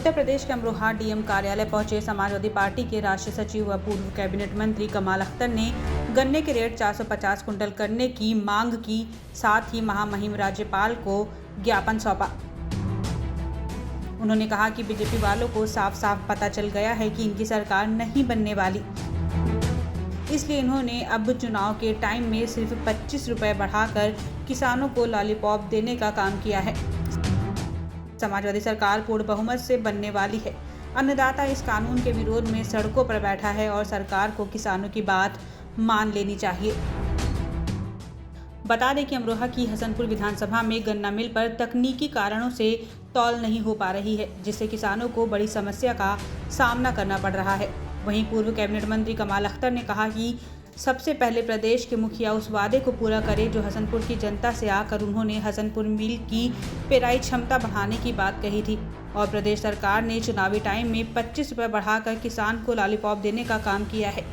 उत्तर प्रदेश के अमरोहा डीएम कार्यालय पहुंचे समाजवादी पार्टी के राष्ट्रीय सचिव व पूर्व कैबिनेट मंत्री कमाल अख्तर ने गन्ने के रेट 450 कुंटल करने की मांग की। साथ ही महामहिम राज्यपाल को ज्ञापन सौंपा। उन्होंने कहा कि बीजेपी वालों को साफ साफ पता चल गया है कि इनकी सरकार नहीं बनने वाली, इसलिए इन्होंने अब चुनाव के टाइम में सिर्फ 25 रुपये बढ़ाकर किसानों को लॉलीपॉप देने का काम किया है। समाजवादी सरकार पूर्ण बहुमत से बनने वाली है। अन्नदाता इस कानून के विरोध में सड़कों पर बैठा है और सरकार को किसानों की बात मान लेनी चाहिए। बता दें कि अमरोहा की हसनपुर विधानसभा में गन्ना मिल पर तकनीकी कारणों से तौल नहीं हो पा रही है, जिससे किसानों को बड़ी समस्या का सामना करना पड़ रहा है। वहीं पूर्व कैबिनेट मंत्री कमाल अख्तर ने कहा कि सबसे पहले प्रदेश के मुखिया उस वादे को पूरा करें जो हसनपुर की जनता से आकर उन्होंने हसनपुर मिल की पेराई क्षमता बढ़ाने की बात कही थी, और प्रदेश सरकार ने चुनावी टाइम में 25 रुपये बढ़ाकर किसान को लॉलीपॉप देने का काम किया है,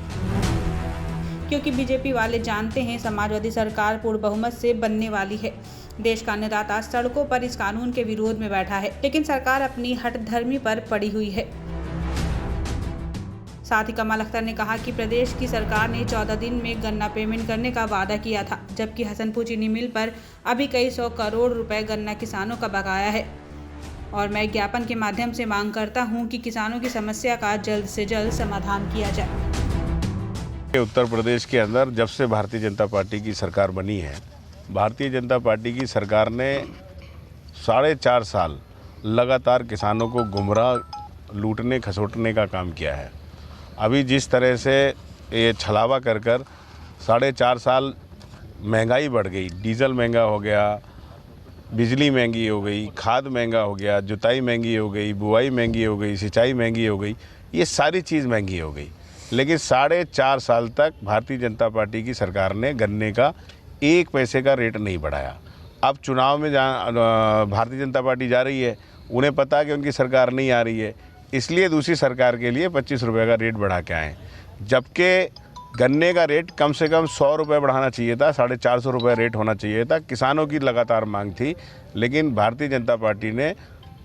क्योंकि बीजेपी वाले जानते हैं समाजवादी सरकार पूर्ण बहुमत से बनने वाली है। देश का अन्नदाता सड़कों पर इस कानून के विरोध में बैठा है, लेकिन सरकार अपनी हठधर्मी पर पड़ी हुई है। साथ ही कमाल अख्तर ने कहा कि प्रदेश की सरकार ने 14 दिन में गन्ना पेमेंट करने का वादा किया था, जबकि हसनपुर चीनी मिल पर अभी कई 100 करोड़ रुपए गन्ना किसानों का बकाया है। और मैं ज्ञापन के माध्यम से मांग करता हूं कि किसानों की समस्या का जल्द से जल्द समाधान किया जाए। उत्तर प्रदेश के अंदर जब से भारतीय जनता पार्टी की सरकार बनी है, भारतीय जनता पार्टी की सरकार ने 4.5 साल लगातार किसानों को गुमराह लूटने खसोटने का काम किया है। अभी जिस तरह से ये छलावा कर 4.5 साल महंगाई बढ़ गई, डीजल महंगा हो गया, बिजली महंगी हो गई, खाद महंगा हो गया, जुताई महंगी हो गई, बुआई महंगी हो गई, सिंचाई महंगी हो गई, ये सारी चीज़ महंगी हो गई। लेकिन 4.5 साल तक भारतीय जनता पार्टी की सरकार ने गन्ने का 1 पैसे का रेट नहीं बढ़ाया। अब चुनाव में भारतीय जनता पार्टी जा रही है, उन्हें पता है कि उनकी सरकार नहीं आ रही है, इसलिए दूसरी सरकार के लिए 25 रुपये का रेट बढ़ा के आए, जबकि गन्ने का रेट कम से कम 100 रुपये बढ़ाना चाहिए था, 450 रुपये रेट होना चाहिए था। किसानों की लगातार मांग थी, लेकिन भारतीय जनता पार्टी ने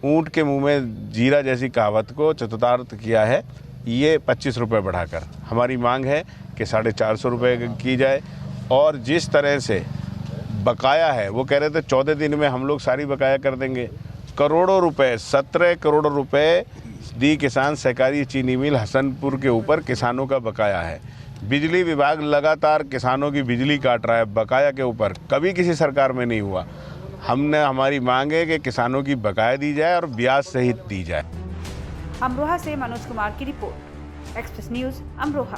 ऊँट के मुंह में जीरा जैसी कहावत को चतुर्थार्थ किया है, ये 25 रुपये बढ़ाकर। हमारी मांग है कि 450 रुपये की जाए, और जिस तरह से बकाया है, वो कह रहे थे 14 दिन में हम लोग सारी बकाया कर देंगे। करोड़ों रुपए, 17 करोड़ रुपए दी किसान सहकारी चीनी मिल हसनपुर के ऊपर किसानों का बकाया है। बिजली विभाग लगातार किसानों की बिजली काट रहा है बकाया के ऊपर, कभी किसी सरकार में नहीं हुआ। हमारी मांग है कि किसानों की बकाया दी जाए और ब्याज सहित दी जाए। अमरोहा से मनोज कुमार की रिपोर्ट, एक्सप्रेस न्यूज़ अमरोहा।